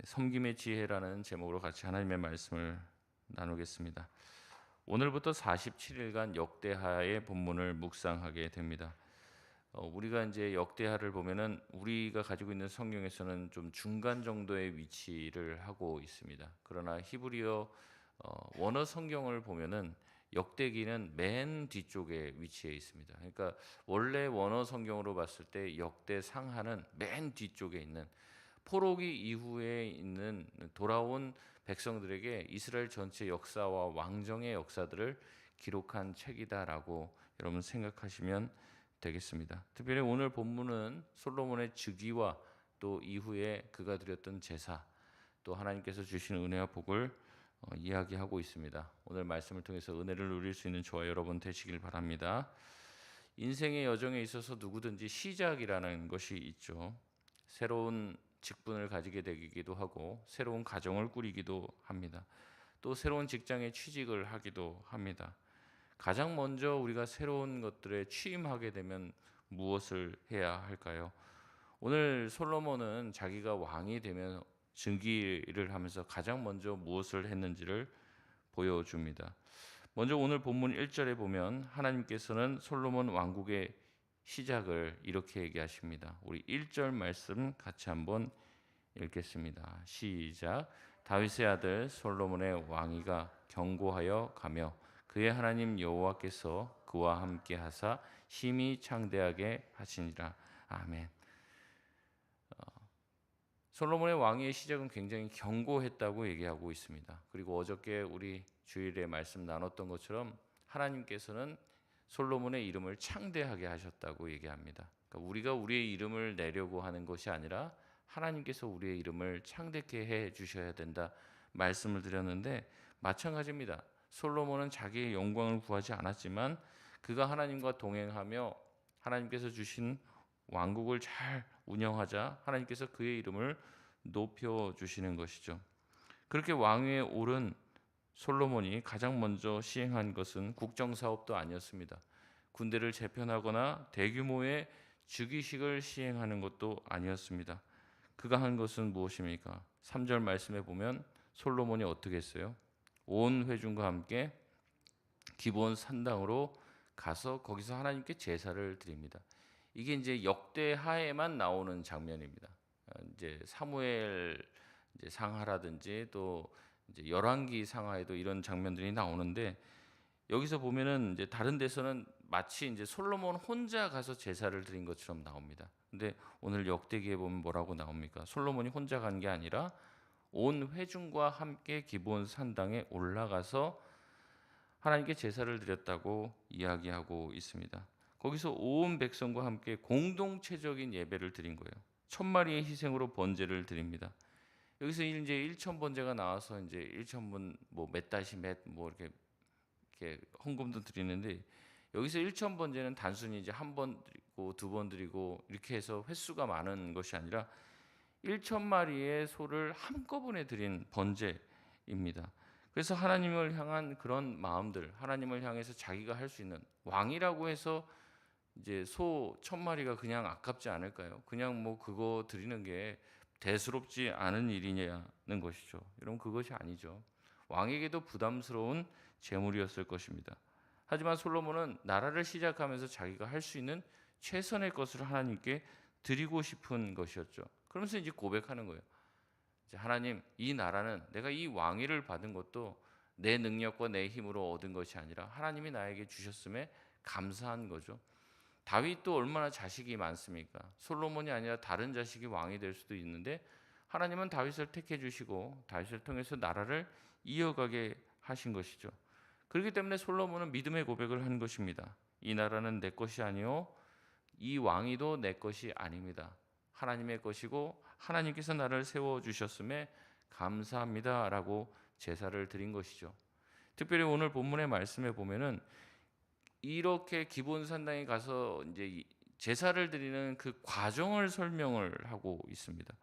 섬김의 지혜라는 제목으로 같이 하나님의 말씀을 나누겠습니다. 오늘부터 47일간 역대하의 본문을 묵상하게 됩니다. 우리가 이제 역대하를 보면은 우리가 가지고 있는 성경에서는 좀 중간 정도의 위치를 하고 있습니다. 그러나 히브리어 원어 성경을 보면은 역대기는 맨 뒤쪽에 위치해 있습니다. 그러니까 원래 원어 성경으로 봤을 때 역대상하는 맨 뒤쪽에 있는, 포로기 이후에 있는 돌아온 백성들에게 이스라엘 전체 역사와 왕정의 역사들을 기록한 책이다라고 여러분 생각하시면 되겠습니다. 특별히 오늘 본문은 솔로몬의 즉위와 또 이후에 그가 드렸던 제사, 또 하나님께서 주신 은혜와 복을 이야기하고 있습니다. 오늘 말씀을 통해서 은혜를 누릴 수 있는 저와 여러분 되시길 바랍니다. 인생의 여정에 있어서 누구든지 시작이라는 것이 있죠. 새로운 직분을 가지게 되기도 하고 새로운 가정을 꾸리기도 합니다. 또 새로운 직장에 취직을 하기도 합니다. 가장 먼저 우리가 새로운 것들에 취임하게 되면 무엇을 해야 할까요? 오늘 솔로몬은 자기가 왕이 되면 즉위를 하면서 가장 먼저 무엇을 했는지를 보여줍니다. 먼저 오늘 본문 1절에 보면 하나님께서는 솔로몬 왕국의 시작을 이렇게 얘기하십니다. 우리 1절 말씀 같이 한번 읽겠습니다. 시작. 다윗의 아들 솔로몬의 왕위가 견고하여 가며 그의 하나님 여호와께서 그와 함께 하사 심히 창대하게 하시니라. 아멘. 솔로몬의 왕위의 시작은 굉장히 견고했다고 얘기하고 있습니다. 그리고 어저께 우리 주일에 말씀 나눴던 것처럼 하나님께서는 솔로몬의 이름을 창대하게 하셨다고 얘기합니다. 그러니까 우리가 우리의 이름을 내려고 하는 것이 아니라 하나님께서 우리의 이름을 창대케 해 주셔야 된다 말씀을 드렸는데, 마찬가지입니다. 솔로몬은 자기의 영광을 구하지 않았지만 그가 하나님과 동행하며 하나님께서 주신 왕국을 잘 운영하자 하나님께서 그의 이름을 높여주시는 것이죠. 그렇게 왕위에 오른 솔로몬이 가장 먼저 시행한 것은 국정사업도 아니었습니다. 군대를 재편하거나 대규모의 즉위식을 시행하는 것도 아니었습니다. 그가 한 것은 무엇입니까? 3절 말씀에 보면 솔로몬이 어떻게 했어요? 온 회중과 함께 기브온 산당으로 가서 거기서 하나님께 제사를 드립니다. 이게 이제 역대하에만 나오는 장면입니다. 이제 사무엘 이제 상하라든지 또 이제 열왕기 상하에도 이런 장면들이 나오는데, 여기서 보면은 이제 다른 데서는 마치 이제 솔로몬 혼자 가서 제사를 드린 것처럼 나옵니다. 근데 오늘 역대기에 보면 뭐라고 나옵니까? 솔로몬이 혼자 간 게 아니라 온 회중과 함께 기브온 산당에 올라가서 하나님께 제사를 드렸다고 이야기하고 있습니다. 거기서 온 백성과 함께 공동체적인 예배를 드린 거예요. 1000마리의 희생으로 번제를 드립니다. 여기서 이제 1000 번제가 나와서 이제 1000분 몇 다시 뭐 이렇게 헌금도 드리는데, 여기서 1000 번제는 단순히 이제 한 번 드리고 두 번 드리고 이렇게 해서 횟수가 많은 것이 아니라 1000마리의 소를 한꺼번에 드린 번제입니다. 그래서 하나님을 향한 그런 마음들, 하나님을 향해서 자기가 할 수 있는, 왕이라고 해서 이제 소 1000마리가 그냥 아깝지 않을까요? 그냥 뭐 그거 드리는 게 대수롭지 않은 일이냐는 것이죠. 여러분, 그것이 아니죠. 왕에게도 부담스러운 재물이었을 것입니다. 하지만 솔로몬은 나라를 시작하면서 자기가 할 수 있는 최선의 것을 하나님께 드리고 싶은 것이었죠. 그러면서 이제 고백하는 거예요. 하나님, 이 나라는 내가 이 왕위를 받은 것도 내 능력과 내 힘으로 얻은 것이 아니라 하나님이 나에게 주셨음에 감사한 거죠. 다윗도 얼마나 자식이 많습니까? 솔로몬이 아니라 다른 자식이 왕이 될 수도 있는데 하나님은 다윗을 택해 주시고 다윗을 통해서 나라를 이어가게 하신 것이죠. 그렇기 때문에 솔로몬은 믿음의 고백을 한 것입니다. 이 나라는 내 것이 아니요 이 왕위도 내 것이 아닙니다. 하나님의 것이고 하나님께서 나를 세워주셨음에 감사합니다라고 제사를 드린 것이죠. 특별히 오늘 본문의 말씀에 보면은 이렇게 기본 산당에 가서 이제 제사를 드리는 그 과정을 설명을 하고 있습니다.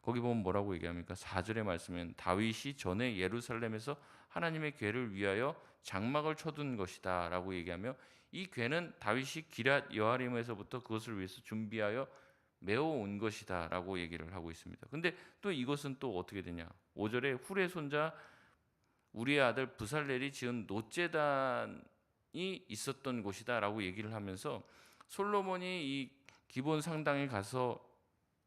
거기 보면 뭐라고 얘기합니까? 4절의 말씀은 다윗이 전에 예루살렘에서 하나님의 궤를 위하여 장막을 쳐둔 것이다 라고 얘기하며, 이 궤는 다윗이 기럇 여아림에서부터 그것을 위해서 준비하여 메워온 것이다라고 얘기를 하고 있습니다. 근데 또 이것은 또 어떻게 되냐? 5절에 훌의 손자 우리의 아들 부살렐이 지은 놋제단이 있었던 곳이다라고 얘기를 하면서 솔로몬이 이 기본 상당에 가서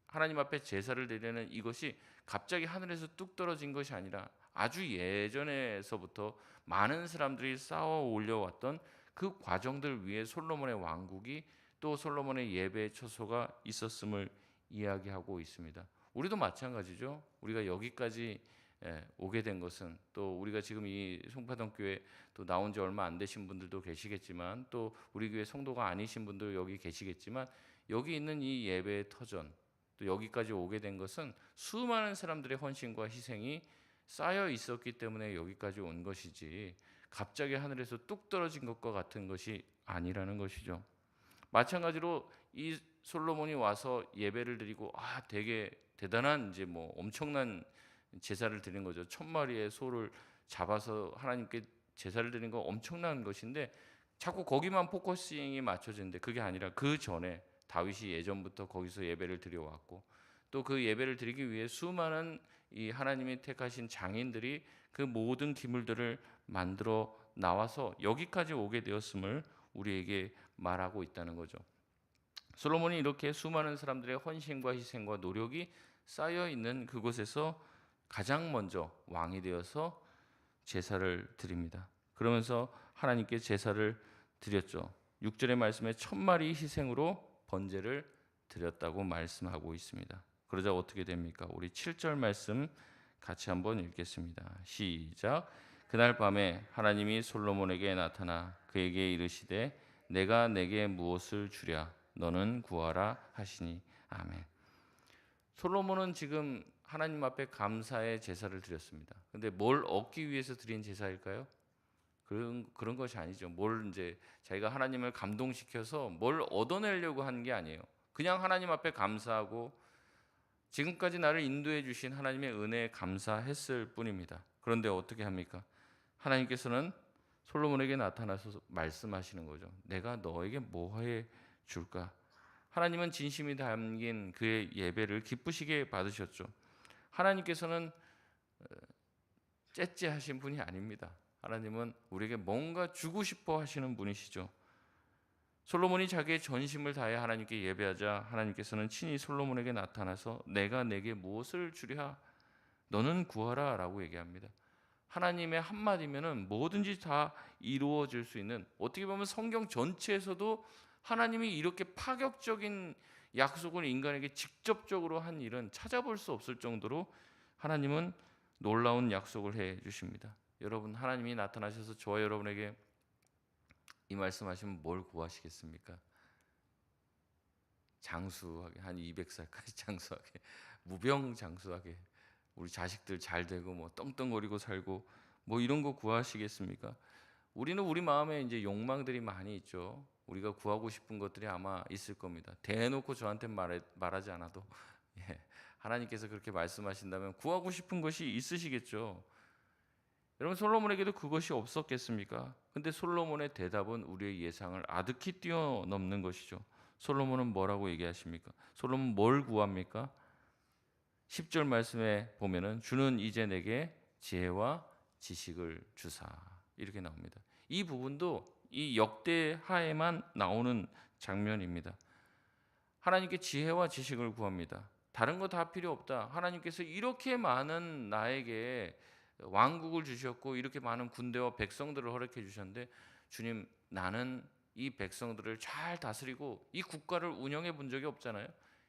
하나님 앞에 제사를 드리는 이것이 갑자기 하늘에서 뚝 떨어진 것이 아니라 아주 예전에서부터 많은 사람들이 쌓아 올려왔던 그 과정들 위에 솔로몬의 왕국이 또 솔로몬의 예배의 처소가 있었음을 이야기하고 있습니다. 우리도 마찬가지죠. 우리가 여기까지 오게 된 것은 또 우리가 지금 이 송파동 교회 또 나온 지 얼마 안 되신 분들도 계시겠지만 또 우리 교회 성도가 아니신 분도 여기 계시겠지만 여기 있는 이 예배의 터전 또 여기까지 오게 된 것은 수많은 사람들의 헌신과 희생이 쌓여 있었기 때문에 여기까지 온 것이지 갑자기 하늘에서 뚝 떨어진 것과 같은 것이 아니라는 것이죠. 마찬가지로 이 솔로몬이 와서 예배를 드리고 되게 대단한 이제 뭐 엄청난 제사를 드린 거죠. 1000마리의 소를 잡아서 하나님께 제사를 드린 거 엄청난 것인데 자꾸 거기만 포커싱이 맞춰지는데 그게 아니라 그 전에 다윗이 예전부터 거기서 예배를 드려왔고 또 그 예배를 드리기 위해 수많은 이 하나님이 택하신 장인들이 그 모든 기물들을 만들어 나와서 여기까지 오게 되었음을 우리에게 말하고 있다는 거죠. 솔로몬이 이렇게 수많은 사람들의 헌신과 희생과 노력이 쌓여 있는 그곳에서 가장 먼저 왕이 되어서 제사를 드립니다. 그러면서 하나님께 제사를 드렸죠. 6절의 말씀에 1000마리 희생으로 번제를 드렸다고 말씀하고 있습니다. 그러자 어떻게 됩니까? 우리 7절 말씀 같이 한번 읽겠습니다. 시작. 그날 밤에 하나님이 솔로몬에게 나타나 그에게 이르시되 내가 내게 무엇을 주랴 너는 구하라 하시니 아멘. 솔로몬은 지금 하나님 앞에 감사의 제사를 드렸습니다. 근데 뭘 얻기 위해서 드린 제사일까요? 그런 것이 아니죠. 뭘 이제 자기가 하나님을 감동시켜서 뭘 얻어내려고 한 게 아니에요. 그냥 하나님 앞에 감사하고 지금까지 나를 인도해 주신 하나님의 은혜에 감사했을 뿐입니다. 그런데 어떻게 합니까? 하나님께서는 솔로몬에게 나타나서 말씀하시는 거죠. 내가 너에게 뭐 해 줄까? 하나님은 진심이 담긴 그의 예배를 기쁘시게 받으셨죠. 하나님께서는 째째하신 분이 아닙니다. 하나님은 우리에게 뭔가 주고 싶어 하시는 분이시죠. 솔로몬이 자기의 전심을 다해 하나님께 예배하자 하나님께서는 친히 솔로몬에게 나타나서 내가 내게 무엇을 주랴 너는 구하라 라고 얘기합니다. 하나님의 한마디면은 뭐든지 다 이루어질 수 있는, 어떻게 보면 성경 전체에서도 하나님이 이렇게 파격적인 약속을 인간에게 직접적으로 한 일은 찾아볼 수 없을 정도로 하나님은 놀라운 약속을 해 주십니다. 여러분, 하나님이 나타나셔서 저와 여러분에게 이 말씀하시면 뭘 구하시겠습니까? 장수하게, 한 200살까지 장수하게, 무병장수하게, 우리 자식들 잘 되고 뭐 떵떵거리고 살고 뭐 이런 거 구하시겠습니까? 우리는 우리 마음에 이제 욕망들이 많이 있죠. 우리가 구하고 싶은 것들이 아마 있을 겁니다. 대놓고 저한테 말하지 않아도 하나님께서 그렇게 말씀하신다면 구하고 싶은 것이 있으시겠죠. 여러분, 솔로몬에게도 그것이 없었겠습니까? 근데 솔로몬의 대답은 우리의 예상을 아득히 뛰어넘는 것이죠. 솔로몬은 뭐라고 얘기하십니까? 솔로몬 뭘 구합니까? 10절 말씀에 보면은 주는 이제 내게 지혜와 지식을 주사 이렇게 나옵니다. 이 부분도 이 역대하에만 나오는 장면입니다. 하나님께 지혜와 지식을 구합니다. 다른 거 다 필요 없다. 하나님께서 이렇게 많은 나에게 왕국을 주셨고 이렇게 많은 군대와 백성들을 허락해 주셨는데 주님, 나는 이 백성들을 잘 다스리고 이 국가를 운영해 본 적이 없잖아요.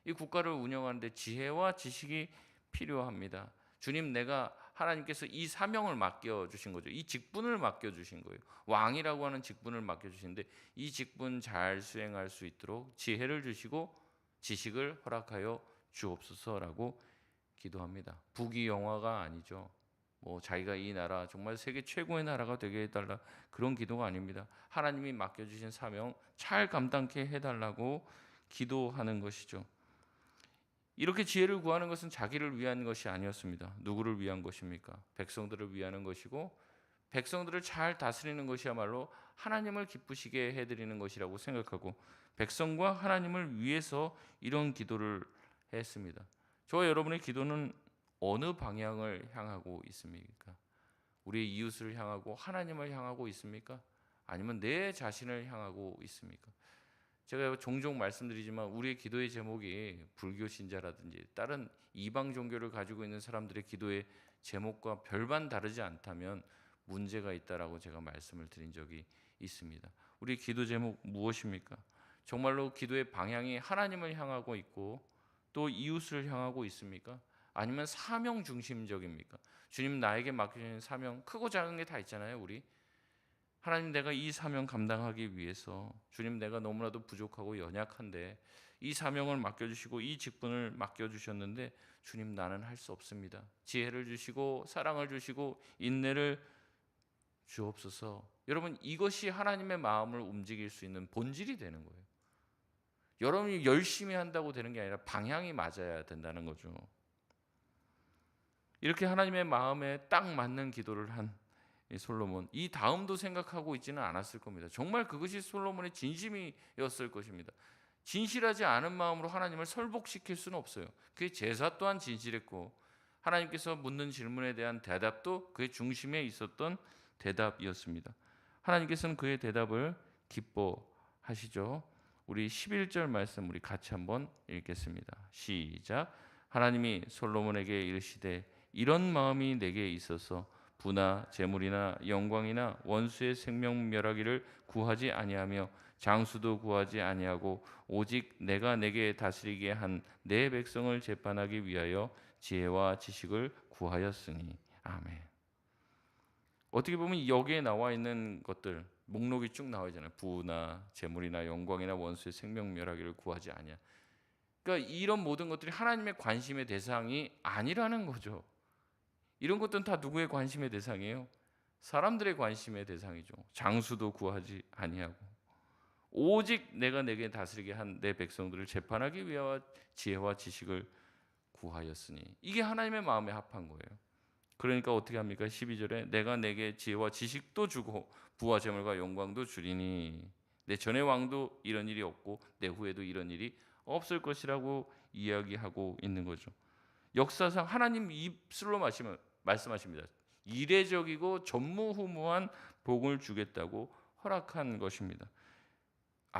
이 국가를 운영하는데 지혜와 지식이 필요합니다. 주님, 내가 하나님께서 이 사명을 맡겨 주신 거죠. 이 직분을 맡겨 주신 거예요. 왕이라고 하는 직분을 맡겨 주시는데 이 직분 잘 수행할 수 있도록 지혜를 주시고 지식을 허락하여 주옵소서라고 기도합니다. 부귀영화가 아니죠. 뭐 자기가 이 나라 정말 세계 최고의 나라가 되게 해달라, 그런 기도가 아닙니다. 하나님이 맡겨주신 사명 잘 감당케 해달라고 기도하는 것이죠. 이렇게 지혜를 구하는 것은 자기를 위한 것이 아니었습니다. 누구를 위한 것입니까? 백성들을 위하는 것이고 백성들을 잘 다스리는 것이야말로 하나님을 기쁘시게 해드리는 것이라고 생각하고 백성과 하나님을 위해서 이런 기도를 했습니다. 저와 여러분의 기도는 어느 방향을 향하고 있습니까? 우리의 이웃을 향하고 하나님을 향하고 있습니까? 아니면 내 자신을 향하고 있습니까? 제가 종종 말씀드리지만 우리의 기도의 제목이 불교 신자라든지 다른 이방 종교를 가지고 있는 사람들의 기도의 제목과 별반 다르지 않다면 문제가 있다라고 제가 말씀을 드린 적이 있습니다. 우리 기도 제목 무엇입니까? 정말로 기도의 방향이 하나님을 향하고 있고 또 이웃을 향하고 있습니까? 아니면 사명 중심적입니까? 주님 나에게 맡겨주신 사명 크고 작은 게 다 있잖아요. 우리 하나님 내가 이 사명 감당하기 위해서 주님 내가 너무나도 부족하고 연약한데 이 사명을 맡겨주시고 이 직분을 맡겨주셨는데 주님 나는 할 수 없습니다. 지혜를 주시고 사랑을 주시고 인내를 주옵소서. 여러분 이것이 하나님의 마음을 움직일 수 있는 본질이 되는 거예요. 여러분이 열심히 한다고 되는 게 아니라 방향이 맞아야 된다는 거죠. 이렇게 하나님의 마음에 딱 맞는 기도를 한 솔로몬, 이 다음도 생각하고 있지는 않았을 겁니다. 정말 그것이 솔로몬의 진심이었을 것입니다. 진실하지 않은 마음으로 하나님을 설복시킬 수는 없어요. 그의 제사 또한 진실했고 하나님께서 묻는 질문에 대한 대답도 그의 중심에 있었던 대답이었습니다. 하나님께서는 그의 대답을 기뻐하시죠. 우리 11절 말씀 우리 같이 한번 읽겠습니다. 시작. 하나님이 솔로몬에게 이르시되 이런 마음이 내게 있어서 부나 재물이나 영광이나 원수의 생명 멸하기를 구하지 아니하며 장수도 구하지 아니하고 오직 내가 내게 다스리게 한 내 백성을 재판하기 위하여 지혜와 지식을 구하였으니. 아멘. 어떻게 보면 여기에 나와 있는 것들 목록이 쭉 나와 있잖아요. 부나 재물이나 영광이나 원수의 생명 멸하기를 구하지 아니하. 그러니까 이런 모든 것들이 하나님의 관심의 대상이 아니라는 거죠. 이런 것들은 다 누구의 관심의 대상이에요? 사람들의 관심의 대상이죠. 장수도 구하지 아니하고 오직 내가 내게 다스리게 한 내 백성들을 재판하기 위하여 지혜와 지식을 구하였으니. 이게 하나님의 마음에 합한 거예요. 그러니까 어떻게 합니까? 12절에 내가 내게 지혜와 지식도 주고 부와 재물과 영광도 주리니 내 전의 왕도 이런 일이 없고 내 후에도 이런 일이 없을 것이라고 이야기하고 있는 거죠. 역사상 하나님 입술로 말씀하십니다. 이례적이고 전무후무한 복을 주겠다고 허락한 것입니다.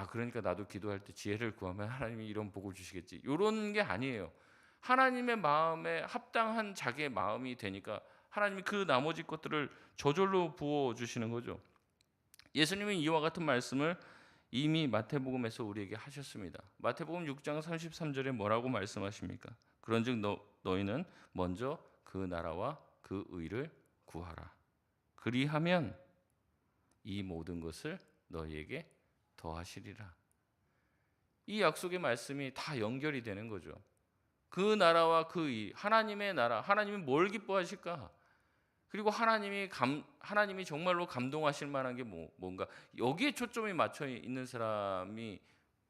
그러니까 나도 기도할 때 지혜를 구하면 하나님이 이런 복을 주시겠지. 이런 게 아니에요. 하나님의 마음에 합당한 자기의 마음이 되니까 하나님이 그 나머지 것들을 저절로 부어주시는 거죠. 예수님은 이와 같은 말씀을 이미 마태복음에서 우리에게 하셨습니다. 마태복음 6장 33절에 뭐라고 말씀하십니까? 그런즉 너희는 먼저 그 나라와 그 의를 구하라. 그리하면 이 모든 것을 너희에게 더하시리라. 이 약속의 말씀이 다 연결이 되는 거죠. 그 나라와 그 의, 하나님의 나라, 하나님이 뭘 기뻐하실까? 그리고 하나님이 정말로 감동하실 만한 게 뭔가 여기에 초점이 맞춰 있는 사람이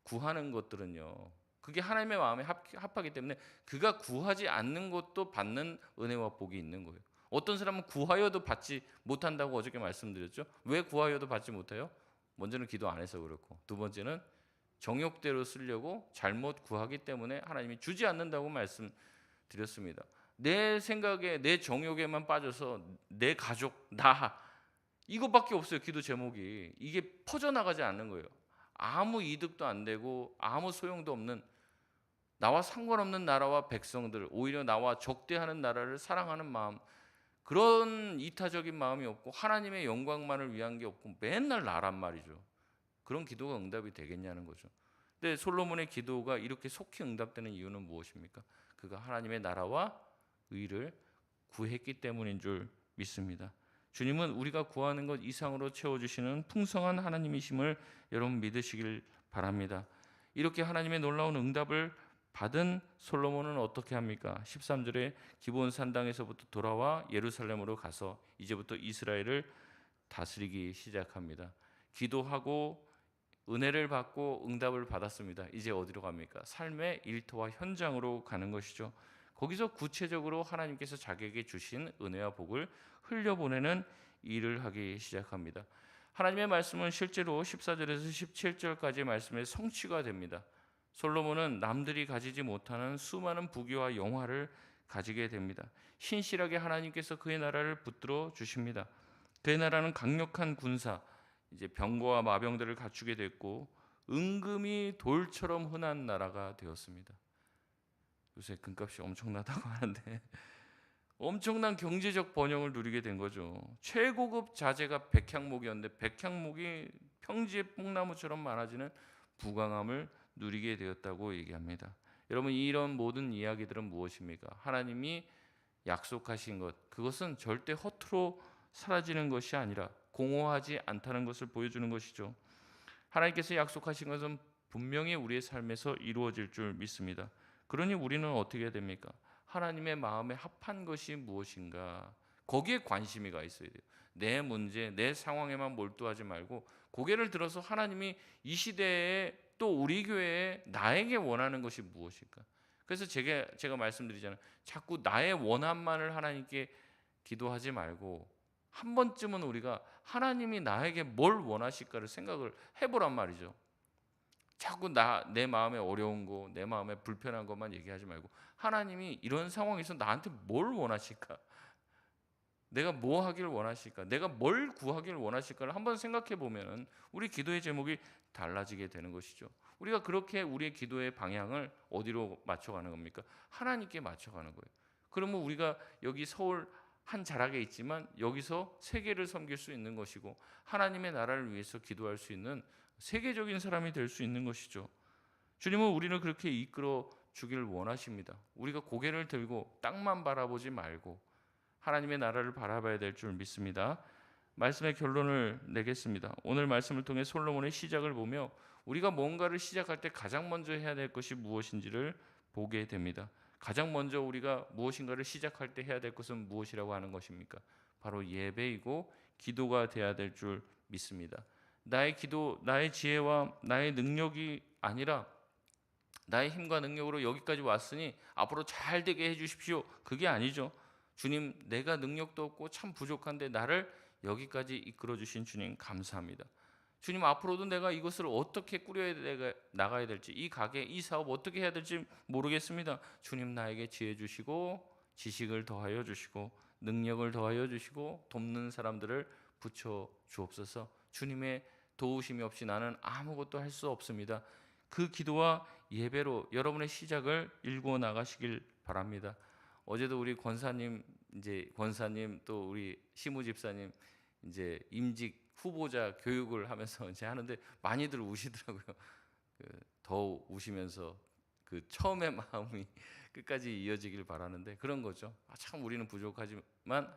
구하는 것들은요. 그게 하나님의 마음에 합하기 때문에 그가 구하지 않는 것도 받는 은혜와 복이 있는 거예요. 어떤 사람은 구하여도 받지 못한다고 어저께 말씀드렸죠. 왜 구하여도 받지 못해요? 먼저는 기도 안 해서 그렇고 두 번째는 정욕대로 쓰려고 잘못 구하기 때문에 하나님이 주지 않는다고 말씀드렸습니다. 내 생각에 내 정욕에만 빠져서 내 가족, 나 이것밖에 없어요. 기도 제목이. 이게 퍼져나가지 않는 거예요. 아무 이득도 안 되고 아무 소용도 없는 나와 상관없는 나라와 백성들, 오히려 나와 적대하는 나라를 사랑하는 마음, 그런 이타적인 마음이 없고 하나님의 영광만을 위한 게 없고 맨날 나란 말이죠. 그런 기도가 응답이 되겠냐는 거죠. 근데 솔로몬의 기도가 이렇게 속히 응답되는 이유는 무엇입니까? 그가 하나님의 나라와 의를 구했기 때문인 줄 믿습니다. 주님은 우리가 구하는 것 이상으로 채워주시는 풍성한 하나님이심을 여러분 믿으시길 바랍니다. 이렇게 하나님의 놀라운 응답을 받은 솔로몬은 어떻게 합니까? 13절에 기브온 산당에서부터 돌아와 예루살렘으로 가서 이제부터 이스라엘을 다스리기 시작합니다. 기도하고 은혜를 받고 응답을 받았습니다. 이제 어디로 갑니까? 삶의 일터와 현장으로 가는 것이죠. 거기서 구체적으로 하나님께서 자기에게 주신 은혜와 복을 흘려보내는 일을 하기 시작합니다. 하나님의 말씀은 실제로 14절에서 17절까지의 말씀에 성취가 됩니다. 솔로몬은 남들이 가지지 못하는 수많은 부귀와 영화를 가지게 됩니다. 신실하게 하나님께서 그의 나라를 붙들어 주십니다. 그의 나라는 강력한 군사, 이제 병거와 마병들을 갖추게 됐고 은금이 돌처럼 흔한 나라가 되었습니다. 요새 금값이 엄청나다고 하는데 엄청난 경제적 번영을 누리게 된 거죠. 최고급 자재가 백향목이었는데 백향목이 평지의 뽕나무처럼 많아지는 부강함을 누리게 되었다고 얘기합니다. 여러분, 이런 모든 이야기들은 무엇입니까? 하나님이 약속하신 것, 그것은 절대 허투루 사라지는 것이 아니라 공허하지 않다는 것을 보여주는 것이죠. 하나님께서 약속하신 것은 분명히 우리의 삶에서 이루어질 줄 믿습니다. 그러니 우리는 어떻게 해야 됩니까? 하나님의 마음에 합한 것이 무엇인가? 거기에 관심이 가 있어야 돼요. 내 문제, 내 상황에만 몰두하지 말고 고개를 들어서 하나님이 이 시대에 또 우리 교회에 나에게 원하는 것이 무엇일까? 그래서 제가 말씀드리잖아요. 자꾸 나의 원함만을 하나님께 기도하지 말고 한 번쯤은 우리가 하나님이 나에게 뭘 원하실까를 생각을 해보란 말이죠. 자꾸 내 마음에 어려운 거, 내 마음에 불편한 것만 얘기하지 말고 하나님이 이런 상황에서 나한테 뭘 원하실까? 내가 뭐 하길 원하실까? 내가 뭘 구하길 원하실까를 한번 생각해 보면 우리 기도의 제목이 달라지게 되는 것이죠. 우리가 그렇게 우리의 기도의 방향을 어디로 맞춰가는 겁니까? 하나님께 맞춰가는 거예요. 그러면 우리가 여기 서울 한 자락에 있지만 여기서 세계를 섬길 수 있는 것이고 하나님의 나라를 위해서 기도할 수 있는 세계적인 사람이 될 수 있는 것이죠. 주님은 우리를 그렇게 이끌어 주길 원하십니다. 우리가 고개를 들고 땅만 바라보지 말고 하나님의 나라를 바라봐야 될 줄 믿습니다. 말씀의 결론을 내겠습니다. 오늘 말씀을 통해 솔로몬의 시작을 보며 우리가 뭔가를 시작할 때 가장 먼저 해야 될 것이 무엇인지를 보게 됩니다. 가장 먼저 우리가 무엇인가를 시작할 때 해야 될 것은 무엇이라고 하는 것입니까? 바로 예배이고 기도가 돼야 될 줄 믿습니다. 나의 기도, 나의 지혜와 나의 능력이 아니라 나의 힘과 능력으로 여기까지 왔으니 앞으로 잘 되게 해주십시오. 그게 아니죠. 주님, 내가 능력도 없고 참 부족한데 나를 여기까지 이끌어 주신 주님 감사합니다. 주님, 앞으로도 내가 이것을 어떻게 꾸려야 나가야 될지, 이 가게, 이 사업 어떻게 해야 될지 모르겠습니다. 주님, 나에게 지혜 주시고 지식을 더하여 주시고 능력을 더하여 주시고 돕는 사람들을 붙여 주옵소서. 주님의 도우심이 없이 나는 아무것도 할 수 없습니다. 그 기도와 예배로 여러분의 시작을 일구어 나가시길 바랍니다. 어제도 우리 권사님 또 우리 시무 집사님 이제 임직 후보자 교육을 하면서 이제 하는데 많이들 우시더라고요. 더 우시면서 그 처음의 마음이 끝까지 이어지길 바라는데 그런 거죠. 참 우리는 부족하지만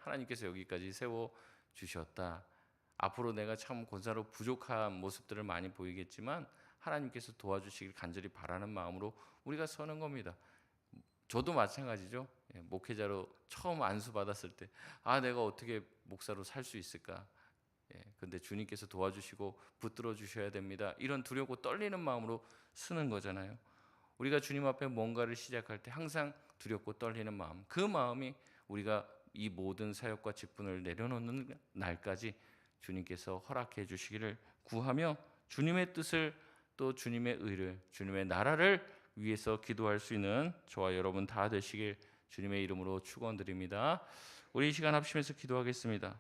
하나님께서 여기까지 세워 주셨다. 앞으로 내가 참 권사로 부족한 모습들을 많이 보이겠지만 하나님께서 도와주시길 간절히 바라는 마음으로 우리가 서는 겁니다. 저도 마찬가지죠. 목회자로 처음 안수 받았을 때 내가 어떻게 목사로 살 수 있을까? 근데 주님께서 도와주시고 붙들어 주셔야 됩니다. 이런 두렵고 떨리는 마음으로 쓰는 거잖아요. 우리가 주님 앞에 뭔가를 시작할 때 항상 두렵고 떨리는 마음, 그 마음이 우리가 이 모든 사역과 직분을 내려놓는 날까지 주님께서 허락해 주시기를 구하며 주님의 뜻을 또 주님의 의를, 주님의 나라를 위해서 기도할 수 있는 저와 여러분 다 되시길 주님의 이름으로 축원드립니다. 우리 이 시간 합심해서 기도하겠습니다.